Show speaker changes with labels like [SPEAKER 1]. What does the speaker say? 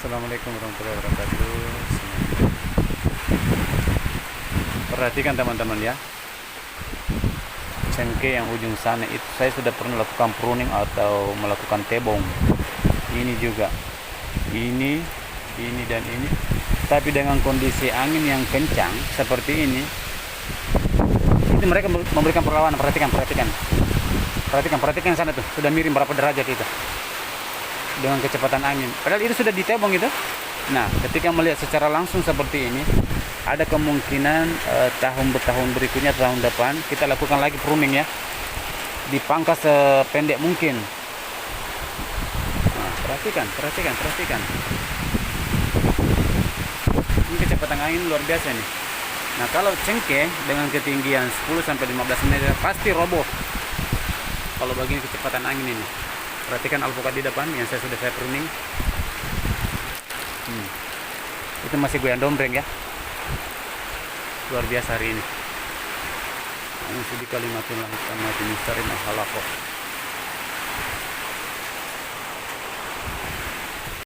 [SPEAKER 1] Assalamualaikum warahmatullahi wabarakatuh. Perhatikan teman-teman ya, cengkeh yang ujung sana itu saya sudah pernah lakukan pruning atau melakukan tebong. Ini juga, ini dan ini. Tapi dengan kondisi angin yang kencang seperti ini, itu mereka memberikan perlawanan. Perhatikan sana tuh, sudah miring berapa derajat itu dengan kecepatan angin. Padahal itu sudah ditebong itu. Nah, ketika melihat secara langsung seperti ini, ada kemungkinan tahun berikutnya, tahun depan kita lakukan lagi pruning ya, dipangkas sependek mungkin. Nah, perhatikan. Ini kecepatan angin luar biasa nih. Nah, kalau cengkeh dengan ketinggian 10-15 meter pasti roboh kalau begini kecepatan angin ini. Perhatikan alpukat di depan yang sudah saya pruning. Itu masih goyang dombreng ya. Luar biasa hari ini. Ini sedih kalimatun lahir sama tinisari masalah kok.